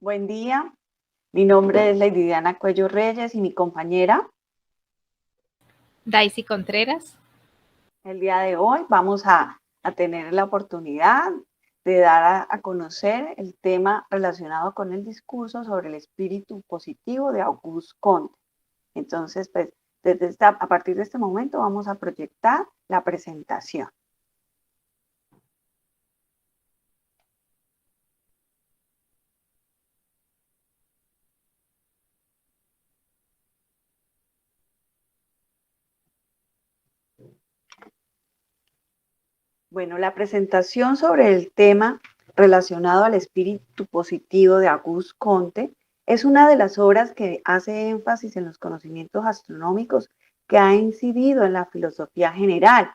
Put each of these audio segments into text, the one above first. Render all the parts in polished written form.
Buen día, mi nombre es Lady Diana Cuello Reyes y mi compañera. Daisy Contreras. El día de hoy vamos a tener la oportunidad de dar a conocer el tema relacionado con el discurso sobre el espíritu positivo de Auguste Comte. Entonces, pues, a partir de este momento vamos a proyectar la presentación. Bueno, la presentación sobre el tema relacionado al espíritu positivo de Auguste Comte es una de las obras que hace énfasis en los conocimientos astronómicos que ha incidido en la filosofía general,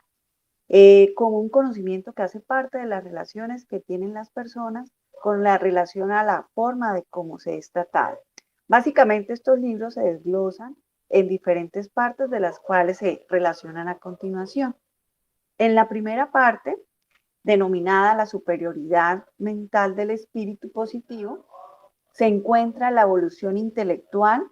como un conocimiento que hace parte de las relaciones que tienen las personas con la relación a la forma de cómo se es tratado. Básicamente estos libros se desglosan en diferentes partes de las cuales se relacionan a continuación. En la primera parte, denominada la superioridad mental del espíritu positivo, se encuentra la evolución intelectual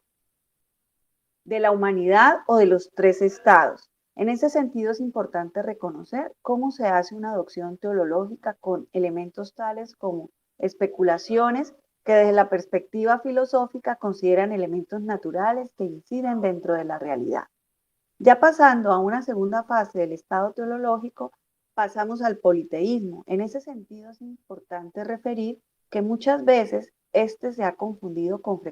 de la humanidad o de los tres estados. En ese sentido es importante reconocer cómo se hace una adopción teológica con elementos tales como especulaciones que desde la perspectiva filosófica consideran elementos naturales que inciden dentro de la realidad. Ya pasando a una segunda fase del estado teológico, pasamos al politeísmo. En ese sentido es importante referir que muchas veces este se ha confundido con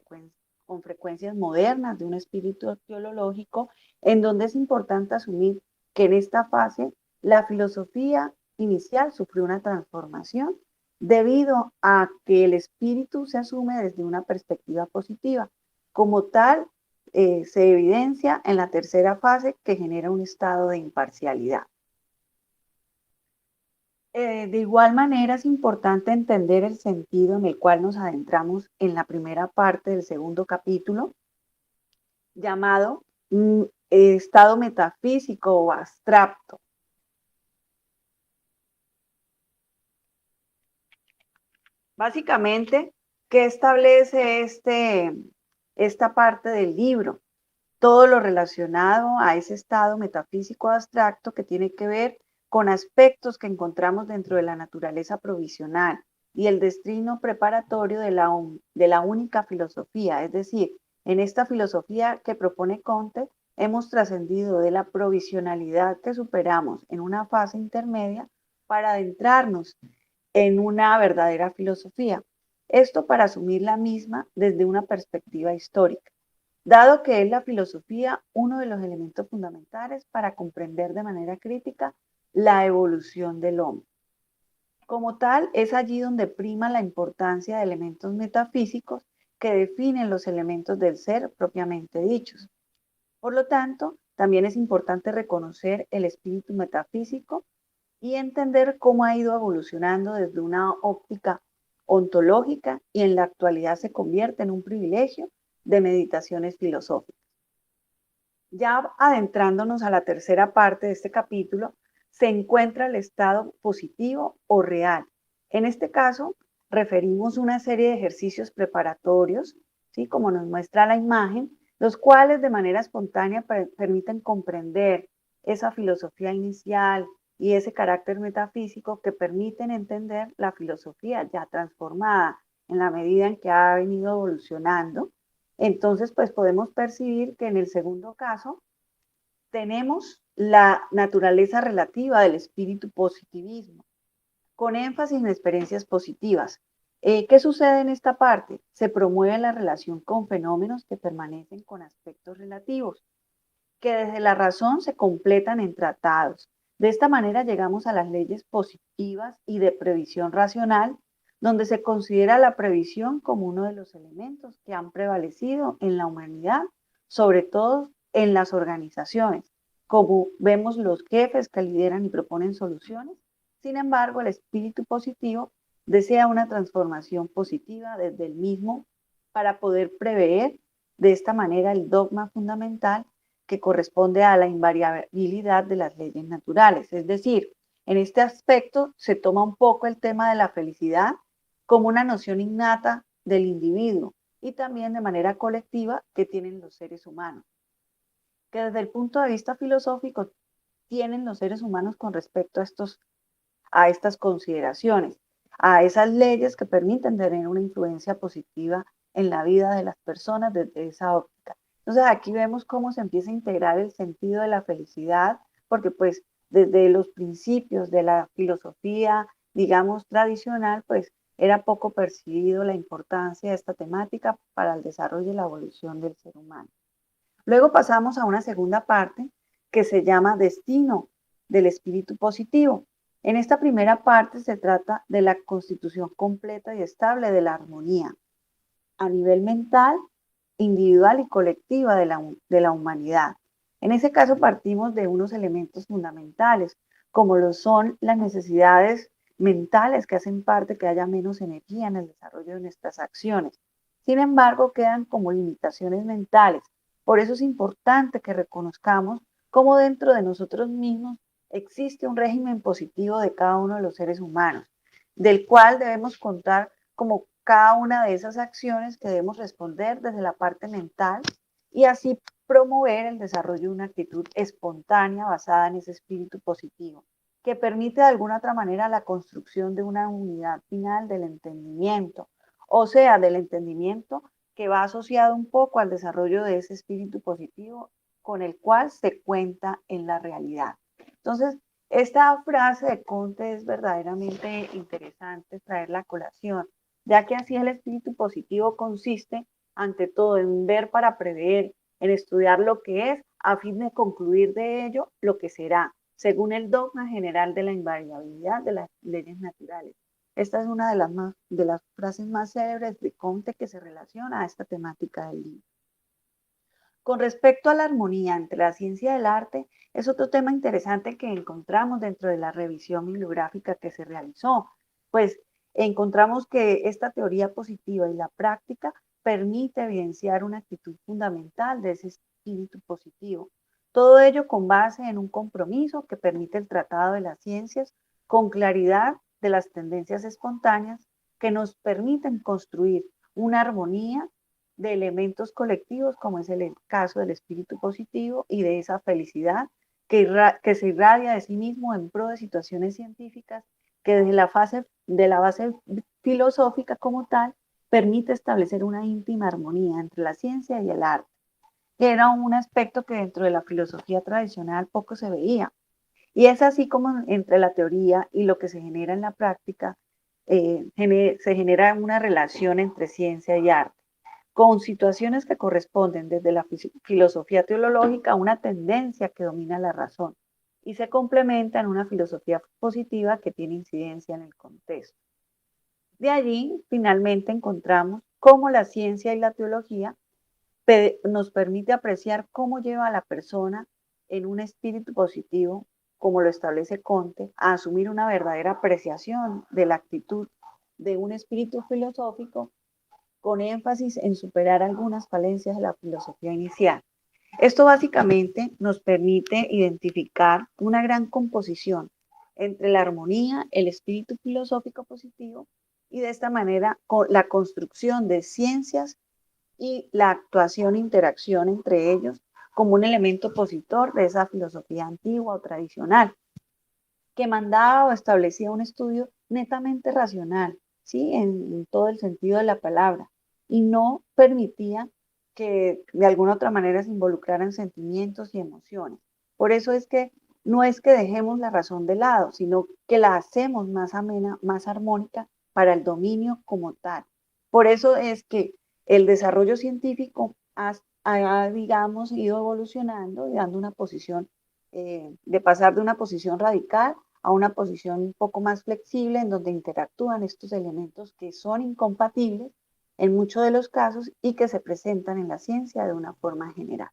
frecuencias modernas de un espíritu teológico, en donde es importante asumir que en esta fase la filosofía inicial sufrió una transformación debido a que el espíritu se asume desde una perspectiva positiva. Como tal, se evidencia en la tercera fase que genera un estado de imparcialidad. De igual manera es importante entender el sentido en el cual nos adentramos en la primera parte del segundo capítulo, llamado estado metafísico o abstracto. Básicamente, ¿qué establece esta parte del libro? Todo lo relacionado a ese estado metafísico abstracto que tiene que ver con aspectos que encontramos dentro de la naturaleza provisional y el destino preparatorio de la única filosofía. Es decir, en esta filosofía que propone Comte, hemos trascendido de la provisionalidad que superamos en una fase intermedia para adentrarnos en una verdadera filosofía. Esto para asumir la misma desde una perspectiva histórica, dado que es la filosofía uno de los elementos fundamentales para comprender de manera crítica la evolución del hombre. Como tal, es allí donde prima la importancia de elementos metafísicos que definen los elementos del ser propiamente dichos. Por lo tanto, también es importante reconocer el espíritu metafísico y entender cómo ha ido evolucionando desde una óptica ontológica y en la actualidad se convierte en un privilegio de meditaciones filosóficas. Ya adentrándonos a la tercera parte de este capítulo, se encuentra el estado positivo o real. En este caso, referimos una serie de ejercicios preparatorios, ¿sí? Como nos muestra la imagen, los cuales de manera espontánea permiten comprender esa filosofía inicial y ese carácter metafísico que permiten entender la filosofía ya transformada en la medida en que ha venido evolucionando. Entonces, pues podemos percibir que en el segundo caso tenemos la naturaleza relativa del espíritu positivismo, con énfasis en experiencias positivas. ¿Qué sucede en esta parte? Se promueve la relación con fenómenos que permanecen con aspectos relativos, que desde la razón se completan en tratados. De esta manera llegamos a las leyes positivas y de previsión racional, donde se considera la previsión como uno de los elementos que han prevalecido en la humanidad, sobre todo en las organizaciones, como vemos los jefes que lideran y proponen soluciones. Sin embargo, el espíritu positivo desea una transformación positiva desde el mismo para poder prever de esta manera el dogma fundamental que corresponde a la invariabilidad de las leyes naturales. Es decir, en este aspecto se toma un poco el tema de la felicidad como una noción innata del individuo y también de manera colectiva que tienen los seres humanos, que desde el punto de vista filosófico tienen los seres humanos con respecto a estas consideraciones, a esas leyes que permiten tener una influencia positiva en la vida de las personas desde esa óptica. Entonces aquí vemos cómo se empieza a integrar el sentido de la felicidad, porque pues desde los principios de la filosofía, digamos, tradicional, pues era poco percibido la importancia de esta temática para el desarrollo y la evolución del ser humano. Luego pasamos a una segunda parte que se llama Destino del espíritu positivo. En esta primera parte se trata de la constitución completa y estable de la armonía a nivel mental, individual y colectiva de la humanidad. En ese caso partimos de unos elementos fundamentales, como lo son las necesidades mentales que hacen parte que haya menos energía en el desarrollo de nuestras acciones. Sin embargo, quedan como limitaciones mentales. Por eso es importante que reconozcamos cómo dentro de nosotros mismos existe un régimen positivo de cada uno de los seres humanos, del cual debemos contar como cada una de esas acciones que debemos responder desde la parte mental y así promover el desarrollo de una actitud espontánea basada en ese espíritu positivo, que permite de alguna otra manera la construcción de una unidad final del entendimiento, o sea, del entendimiento que va asociado un poco al desarrollo de ese espíritu positivo con el cual se cuenta en la realidad. Entonces, esta frase de Comte es verdaderamente interesante traerla a colación, ya que así el espíritu positivo consiste, ante todo, en ver para prever, en estudiar lo que es, a fin de concluir de ello lo que será, según el dogma general de la invariabilidad de las leyes naturales. Esta es una de las frases más célebres de Comte que se relaciona a esta temática del libro. Con respecto a la armonía entre la ciencia y el arte, es otro tema interesante que encontramos dentro de la revisión bibliográfica que se realizó, pues encontramos que esta teoría positiva y la práctica permite evidenciar una actitud fundamental de ese espíritu positivo. Todo ello con base en un compromiso que permite el tratado de las ciencias con claridad de las tendencias espontáneas que nos permiten construir una armonía de elementos colectivos, como es el caso del espíritu positivo y de esa felicidad que se irradia de sí mismo en pro de situaciones científicas que desde la base filosófica como tal permite establecer una íntima armonía entre la ciencia y el arte, que era un aspecto que dentro de la filosofía tradicional poco se veía. Y es así como entre la teoría y lo que se genera en la práctica, se genera una relación entre ciencia y arte con situaciones que corresponden desde la filosofía teológica a una tendencia que domina la razón y se complementa en una filosofía positiva que tiene incidencia en el contexto. De allí, finalmente, encontramos cómo la ciencia y la teología nos permite apreciar cómo lleva a la persona en un espíritu positivo, como lo establece Comte, a asumir una verdadera apreciación de la actitud de un espíritu filosófico con énfasis en superar algunas falencias de la filosofía inicial. Esto básicamente nos permite identificar una gran composición entre la armonía, el espíritu filosófico positivo y de esta manera la construcción de ciencias y la actuación e interacción entre ellos como un elemento opositor de esa filosofía antigua o tradicional que mandaba o establecía un estudio netamente racional, ¿sí? En todo el sentido de la palabra, y no permitía que de alguna otra manera se involucraran sentimientos y emociones. Por eso es que no es que dejemos la razón de lado, sino que la hacemos más amena, más armónica para el dominio como tal. Por eso es que el desarrollo científico ha digamos, ido evolucionando y dando una posición, de pasar de una posición radical a una posición un poco más flexible en donde interactúan estos elementos que son incompatibles en muchos de los casos y que se presentan en la ciencia de una forma general.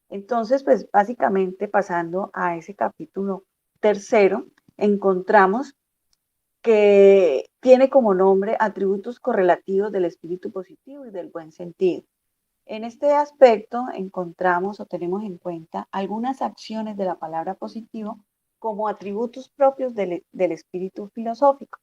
Entonces, pues básicamente pasando a ese capítulo tercero, encontramos que tiene como nombre atributos correlativos del espíritu positivo y del buen sentido. En este aspecto encontramos o tenemos en cuenta algunas acciones de la palabra positivo como atributos propios del espíritu filosófico.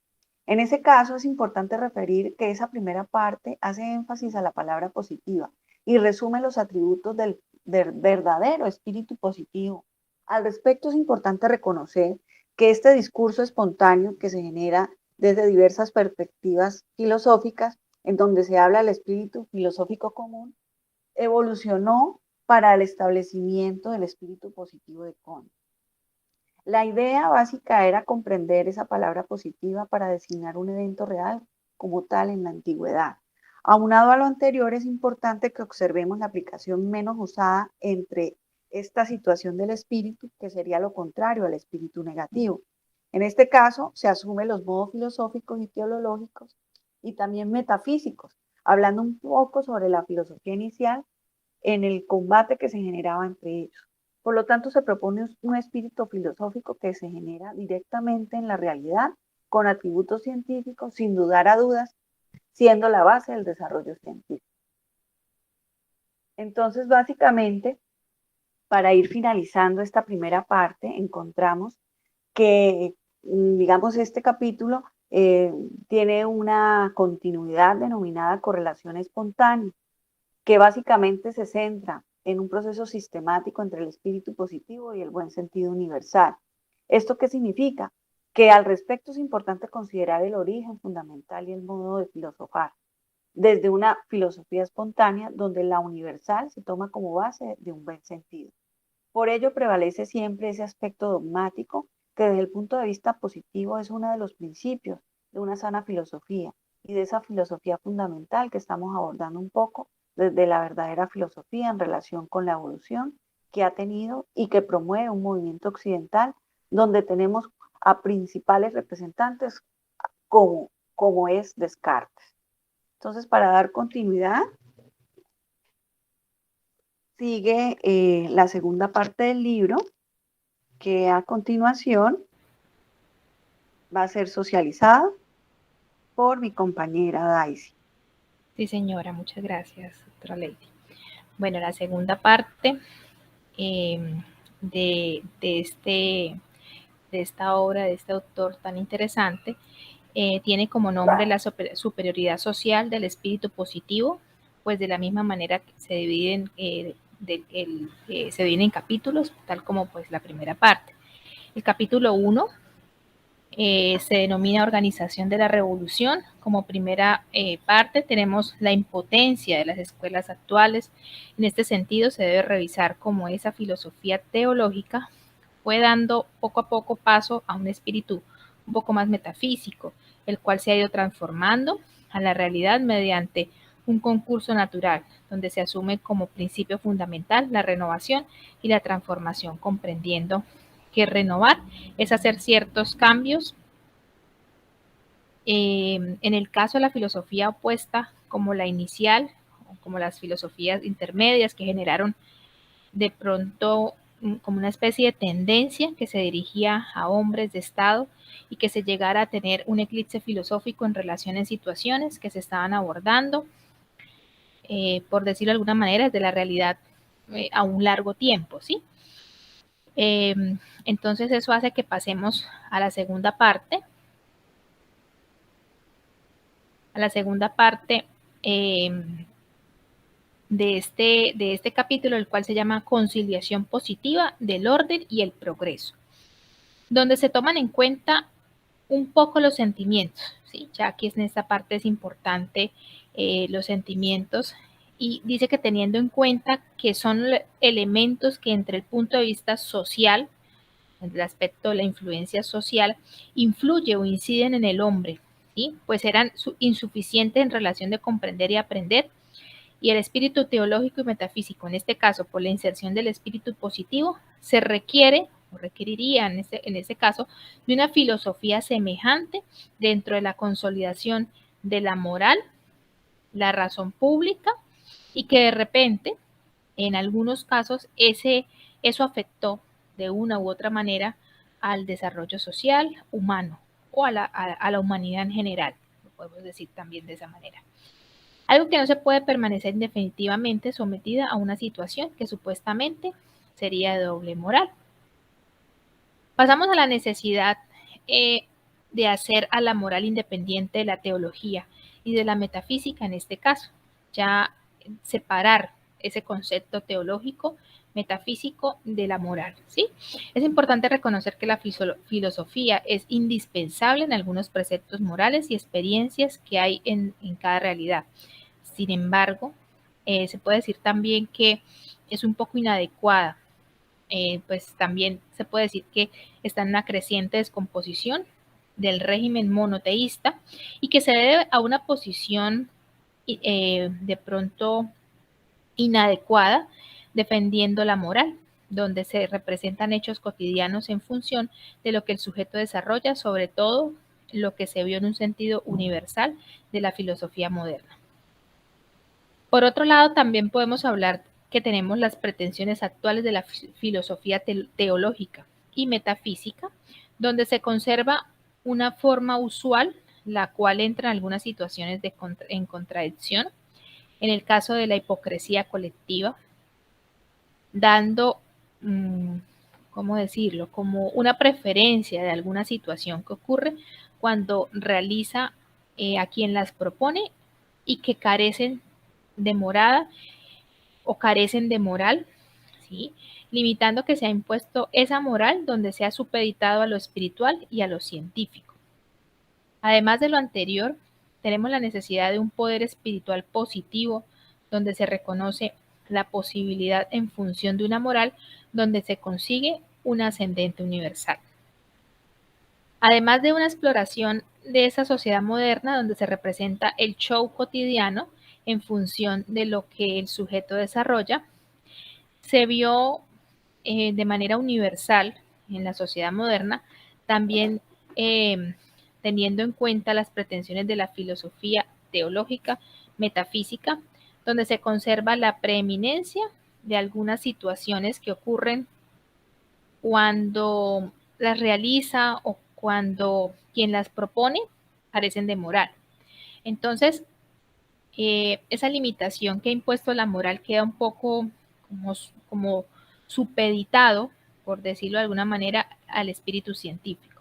En ese caso es importante referir que esa primera parte hace énfasis a la palabra positiva y resume los atributos del verdadero espíritu positivo. Al respecto es importante reconocer que este discurso espontáneo que se genera desde diversas perspectivas filosóficas, en donde se habla del espíritu filosófico común, evolucionó para el establecimiento del espíritu positivo de Kant. La idea básica era comprender esa palabra positiva para designar un evento real como tal en la antigüedad. Aunado a lo anterior, es importante que observemos la aplicación menos usada entre esta situación del espíritu, que sería lo contrario al espíritu negativo. En este caso, se asumen los modos filosóficos y teológicos y también metafísicos, hablando un poco sobre la filosofía inicial en el combate que se generaba entre ellos. Por lo tanto, se propone un espíritu filosófico que se genera directamente en la realidad, con atributos científicos, sin dudar a dudas, siendo la base del desarrollo científico. Entonces, básicamente, para ir finalizando esta primera parte, encontramos que, digamos, este capítulo tiene una continuidad denominada correlación espontánea, que básicamente se centra en un proceso sistemático entre el espíritu positivo y el buen sentido universal. ¿Esto qué significa? Que al respecto es importante considerar el origen fundamental y el modo de filosofar, desde una filosofía espontánea donde la universal se toma como base de un buen sentido. Por ello prevalece siempre ese aspecto dogmático que desde el punto de vista positivo es uno de los principios de una sana filosofía y de esa filosofía fundamental que estamos abordando un poco desde la verdadera filosofía en relación con la evolución que ha tenido y que promueve un movimiento occidental donde tenemos a principales representantes como es Descartes. Entonces, para dar continuidad, sigue la segunda parte del libro, que a continuación va a ser socializado por mi compañera Daisy. Sí, señora, muchas gracias, doctora Lady. Bueno, la segunda parte de esta obra, de este autor tan interesante, tiene como nombre la superioridad social del espíritu positivo, pues de la misma manera que se dividen en capítulos, tal como pues la primera parte. El capítulo 1 se denomina Organización de la Revolución. Como primera parte tenemos la impotencia de las escuelas actuales. En este sentido se debe revisar cómo esa filosofía teológica fue dando poco a poco paso a un espíritu un poco más metafísico, el cual se ha ido transformando a la realidad mediante un concurso natural, donde se asume como principio fundamental la renovación y la transformación, comprendiendo que renovar es hacer ciertos cambios. En el caso de la filosofía opuesta, como la inicial, como las filosofías intermedias que generaron de pronto como una especie de tendencia que se dirigía a hombres de Estado y que se llegara a tener un eclipse filosófico en relación a situaciones que se estaban abordando, por decirlo de alguna manera, desde la realidad a un largo tiempo, ¿sí? Entonces eso hace que pasemos a la segunda parte. De este capítulo, el cual se llama Conciliación Positiva del Orden y el Progreso, donde se toman en cuenta un poco los sentimientos, ¿sí? Ya que en esta parte es importante los sentimientos, y dice que teniendo en cuenta que son elementos que entre el punto de vista social, el aspecto de la influencia social, influye o inciden en el hombre, ¿sí? Pues eran insuficientes en relación de comprender y aprender, y el espíritu teológico y metafísico, en este caso por la inserción del espíritu positivo, se requiere o requeriría en este caso de una filosofía semejante dentro de la consolidación de la moral, la razón pública, y que de repente, en algunos casos, eso afectó de una u otra manera al desarrollo social humano o a la humanidad en general, lo podemos decir también de esa manera. Algo que no se puede permanecer indefinitivamente sometida a una situación que supuestamente sería de doble moral. Pasamos a la necesidad de hacer a la moral independiente de la teología y de la metafísica en este caso, ya separar ese concepto teológico, metafísico de la moral, ¿sí? Es importante reconocer que la filosofía es indispensable en algunos preceptos morales y experiencias que hay en cada realidad. Sin embargo, se puede decir también que es un poco inadecuada, pues también se puede decir que está en una creciente descomposición del régimen monoteísta y que se debe a una posición de pronto inadecuada defendiendo la moral, donde se representan hechos cotidianos en función de lo que el sujeto desarrolla, sobre todo lo que se vio en un sentido universal de la filosofía moderna. Por otro lado, también podemos hablar que tenemos las pretensiones actuales de la filosofía teológica y metafísica, donde se conserva una forma usual, la cual entra en algunas situaciones en contradicción, en el caso de la hipocresía colectiva, dando, ¿cómo decirlo?, como una preferencia de alguna situación que ocurre cuando realiza a quien las propone y que carecen de morada o carecen de moral, ¿sí? Limitando que se ha impuesto esa moral donde se ha supeditado a lo espiritual y a lo científico. Además de lo anterior, tenemos la necesidad de un poder espiritual positivo donde se reconoce la posibilidad en función de una moral donde se consigue un ascendente universal. Además de una exploración de esa sociedad moderna donde se representa el show cotidiano en función de lo que el sujeto desarrolla, se vio de manera universal en la sociedad moderna, también teniendo en cuenta las pretensiones de la filosofía teológica, metafísica, donde se conserva la preeminencia de algunas situaciones que ocurren cuando las realiza o cuando quien las propone carecen de moral. Entonces, esa limitación que ha impuesto la moral queda un poco como supeditado, por decirlo de alguna manera, al espíritu científico.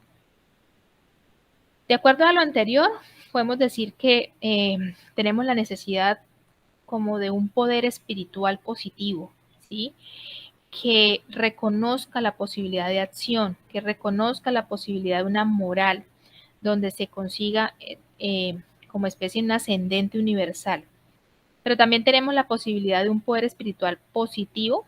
De acuerdo a lo anterior, podemos decir que tenemos la necesidad como de un poder espiritual positivo, ¿sí? Que reconozca la posibilidad de acción, que reconozca la posibilidad de una moral donde se consiga como especie un ascendente universal. Pero también tenemos la posibilidad de un poder espiritual positivo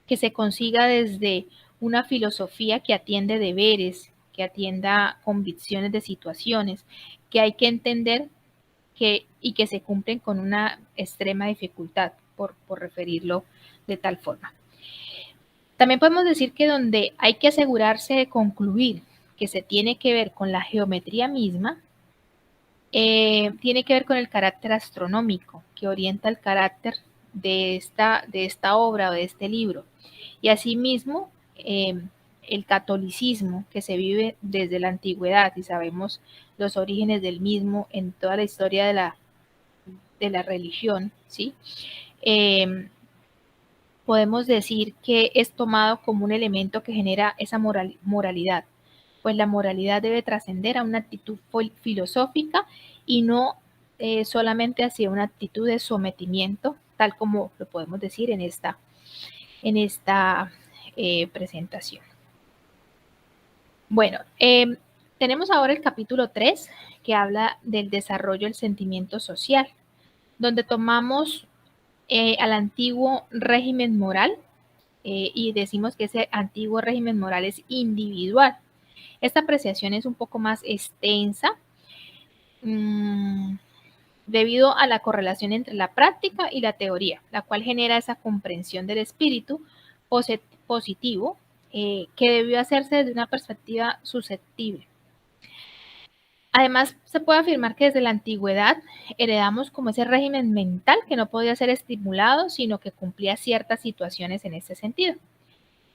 que se consiga desde una filosofía que atiende deberes, que atienda convicciones de situaciones, que hay que entender y que se cumplen con una extrema dificultad, por referirlo de tal forma. También podemos decir que donde hay que asegurarse de concluir que se tiene que ver con la geometría misma, tiene que ver con el carácter astronómico que orienta el carácter de esta obra o de este libro. Y asimismo, el catolicismo que se vive desde la antigüedad y sabemos los orígenes del mismo en toda la historia de la religión, ¿sí? Podemos decir que es tomado como un elemento que genera esa moralidad, pues la moralidad debe trascender a una actitud filosófica y no solamente hacia una actitud de sometimiento, tal como lo podemos decir en esta presentación. Bueno, tenemos ahora el capítulo 3 que habla del desarrollo del sentimiento social, donde tomamos al antiguo régimen moral y decimos que ese antiguo régimen moral es individual. Esta apreciación es un poco más extensa debido a la correlación entre la práctica y la teoría, la cual genera esa comprensión del espíritu positivo que debió hacerse desde una perspectiva susceptible. Además, se puede afirmar que desde la antigüedad heredamos como ese régimen mental que no podía ser estimulado, sino que cumplía ciertas situaciones en este sentido.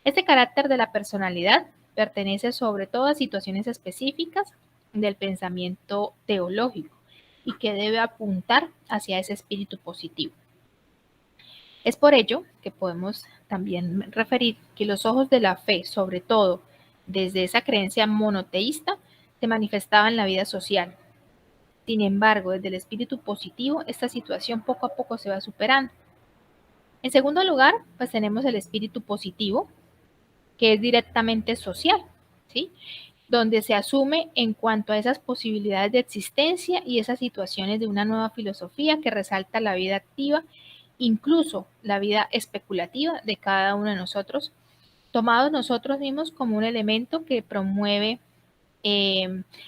Este carácter de la personalidad pertenece sobre todo a situaciones específicas del pensamiento teológico y que debe apuntar hacia ese espíritu positivo. Es por ello que podemos también referir que los ojos de la fe, sobre todo desde esa creencia monoteísta, se manifestaba en la vida social. Sin embargo, desde el espíritu positivo, esta situación poco a poco se va superando. En segundo lugar, pues tenemos el espíritu positivo, que es directamente social, ¿sí? Donde se asume en cuanto a esas posibilidades de existencia y esas situaciones de una nueva filosofía que resalta la vida activa, incluso la vida especulativa de cada uno de nosotros, tomados nosotros mismos como un elemento que promueve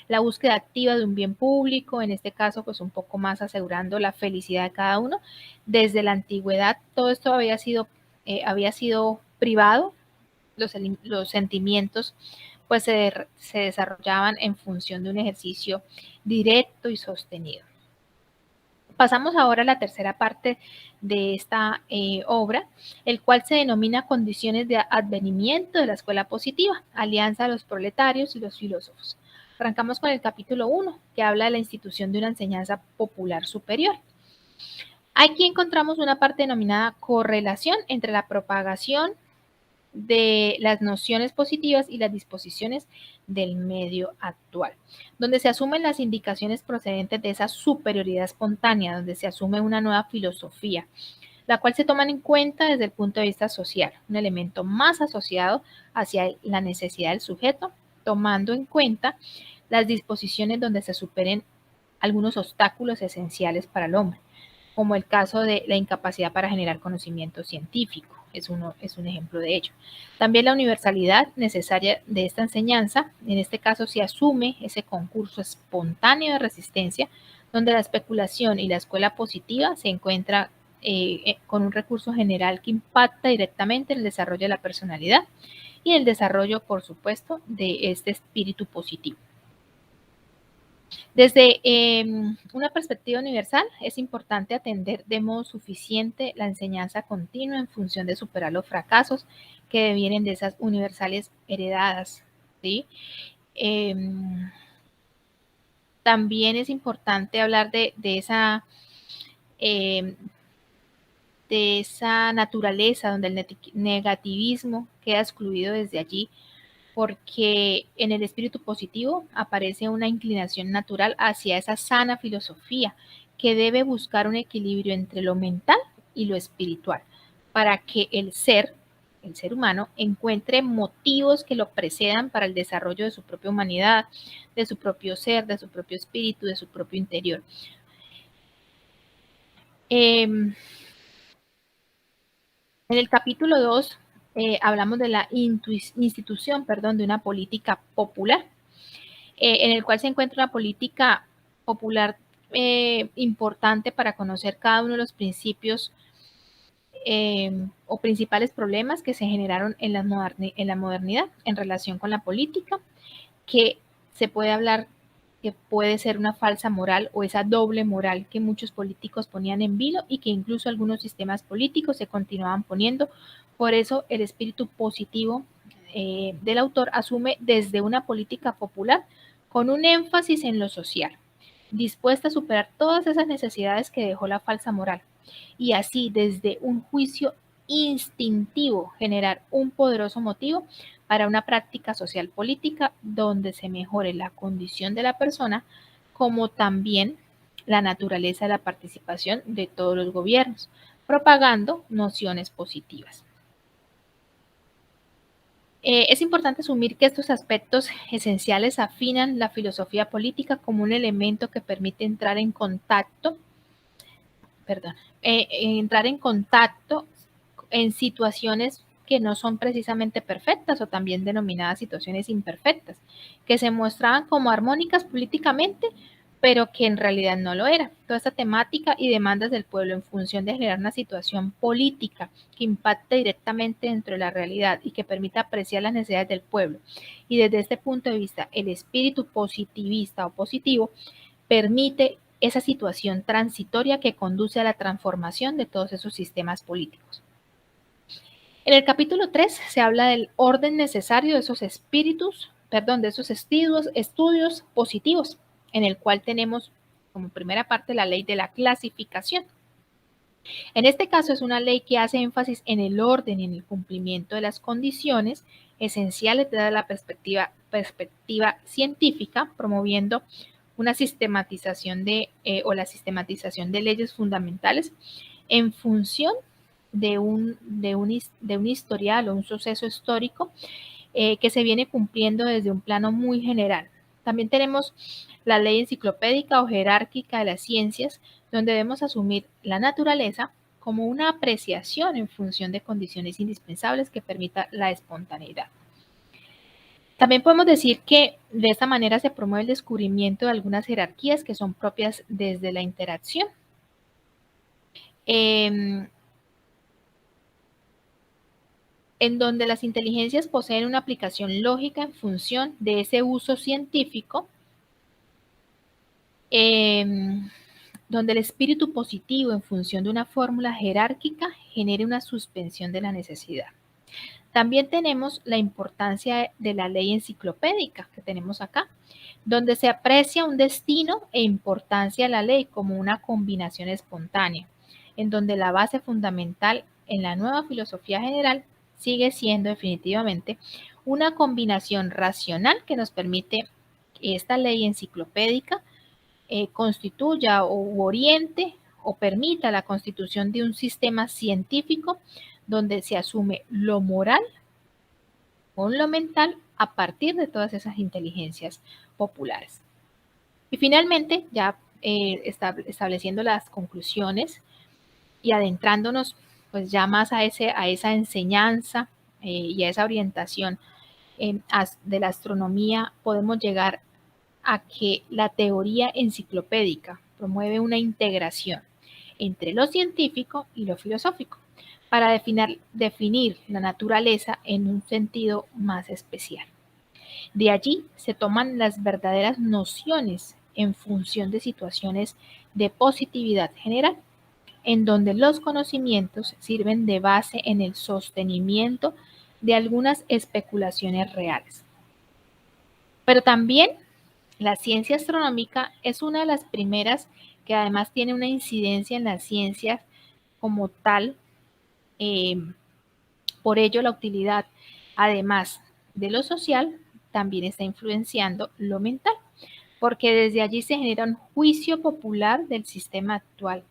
la búsqueda activa de un bien público, en este caso pues un poco más asegurando la felicidad de cada uno. Desde la antigüedad todo esto había sido privado, los sentimientos pues se desarrollaban en función de un ejercicio directo y sostenido. Pasamos ahora a la tercera parte de esta obra, el cual se denomina Condiciones de advenimiento de la escuela positiva, alianza de los proletarios y los filósofos. Arrancamos con el capítulo 1, que habla de la institución de una enseñanza popular superior. Aquí encontramos una parte denominada correlación entre la propagación de las nociones positivas y las disposiciones del medio actual, donde se asumen las indicaciones procedentes de esa superioridad espontánea, donde se asume una nueva filosofía, la cual se toma en cuenta desde el punto de vista social, un elemento más asociado hacia la necesidad del sujeto, tomando en cuenta las disposiciones donde se superen algunos obstáculos esenciales para el hombre, como el caso de la incapacidad para generar conocimiento científico, es un ejemplo de ello. También la universalidad necesaria de esta enseñanza, en este caso se asume ese concurso espontáneo de resistencia, donde la especulación y la escuela positiva se encuentra con un recurso general que impacta directamente en el desarrollo de la personalidad y el desarrollo, por supuesto, de este espíritu positivo. Desde una perspectiva universal, es importante atender de modo suficiente la enseñanza continua en función de superar los fracasos que devienen de esas universales heredadas, ¿sí? También es importante hablar eh, de esa naturaleza donde el negativismo queda excluido desde allí, porque en el espíritu positivo aparece una inclinación natural hacia esa sana filosofía que debe buscar un equilibrio entre lo mental y lo espiritual, para que el ser humano, encuentre motivos que lo precedan para el desarrollo de su propia humanidad, de su propio ser, de su propio espíritu, de su propio interior. En el capítulo 2 hablamos de la institución, de una política popular, en el cual se encuentra una política popular importante para conocer cada uno de los principios o principales problemas que se generaron en la modernidad en relación con la política, que se puede hablar que puede ser una falsa moral o esa doble moral que muchos políticos ponían en vilo y que incluso algunos sistemas políticos se continuaban poniendo. Por eso el espíritu positivo del autor asume desde una política popular con un énfasis en lo social, dispuesta a superar todas esas necesidades que dejó la falsa moral y así desde un juicio instintivo generar un poderoso motivo para una práctica social política donde se mejore la condición de la persona como también la naturaleza de la participación de todos los gobiernos, propagando nociones positivas. Es importante asumir que estos aspectos esenciales afinan la filosofía política como un elemento que permite entrar en contacto en situaciones que no son precisamente perfectas o también denominadas situaciones imperfectas, que se mostraban como armónicas políticamente, pero que en realidad no lo era. Toda esta temática y demandas del pueblo en función de generar una situación política que impacte directamente dentro de la realidad y que permita apreciar las necesidades del pueblo. Y desde este punto de vista, el espíritu positivista o positivo permite esa situación transitoria que conduce a la transformación de todos esos sistemas políticos. En el capítulo 3 se habla del orden necesario de esos de esos estudios positivos, en el cual tenemos como primera parte la ley de la clasificación. En este caso es una ley que hace énfasis en el orden y en el cumplimiento de las condiciones esenciales de la perspectiva perspectiva científica, promoviendo una sistematización o la sistematización de leyes fundamentales en función de un historial o un suceso histórico que se viene cumpliendo desde un plano muy general. También tenemos la ley enciclopédica o jerárquica de las ciencias, donde debemos asumir la naturaleza como una apreciación en función de condiciones indispensables que permita la espontaneidad. También podemos decir que de esta manera se promueve el descubrimiento de algunas jerarquías que son propias desde la interacción. En donde las inteligencias poseen una aplicación lógica en función de ese uso científico, donde el espíritu positivo en función de una fórmula jerárquica genere una suspensión de la necesidad. También tenemos la importancia de la ley enciclopédica que tenemos acá, donde se aprecia un destino e importancia de la ley como una combinación espontánea, en donde la base fundamental en la nueva filosofía general sigue siendo definitivamente una combinación racional que nos permite que esta ley enciclopédica constituya o oriente o permita la constitución de un sistema científico donde se asume lo moral con lo mental a partir de todas esas inteligencias populares. Y finalmente, ya estableciendo las conclusiones y adentrándonos pues ya más a esa enseñanza y a esa orientación de la astronomía, podemos llegar a que la teoría enciclopédica promueve una integración entre lo científico y lo filosófico para definir la naturaleza en un sentido más especial. De allí se toman las verdaderas nociones en función de situaciones de positividad general, en donde los conocimientos sirven de base en el sostenimiento de algunas especulaciones reales. Pero también la ciencia astronómica es una de las primeras que además tiene una incidencia en las ciencias como tal. Por ello, la utilidad, además de lo social, también está influenciando lo mental, porque desde allí se genera un juicio popular del sistema actual,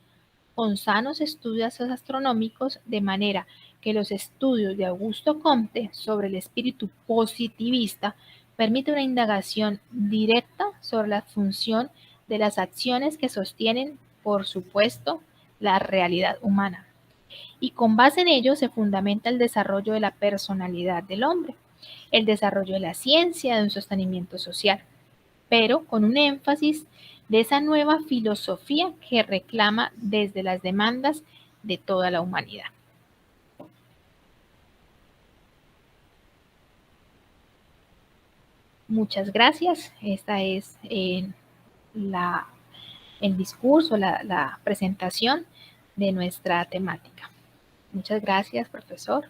con sanos estudios astronómicos, de manera que los estudios de Augusto Comte sobre el espíritu positivista permiten una indagación directa sobre la función de las acciones que sostienen, por supuesto, la realidad humana. Y con base en ello se fundamenta el desarrollo de la personalidad del hombre, el desarrollo de la ciencia, de un sostenimiento social, pero con un énfasis de esa nueva filosofía que reclama desde las demandas de toda la humanidad. Muchas gracias. Esta es el discurso, la presentación de nuestra temática. Muchas gracias, profesor.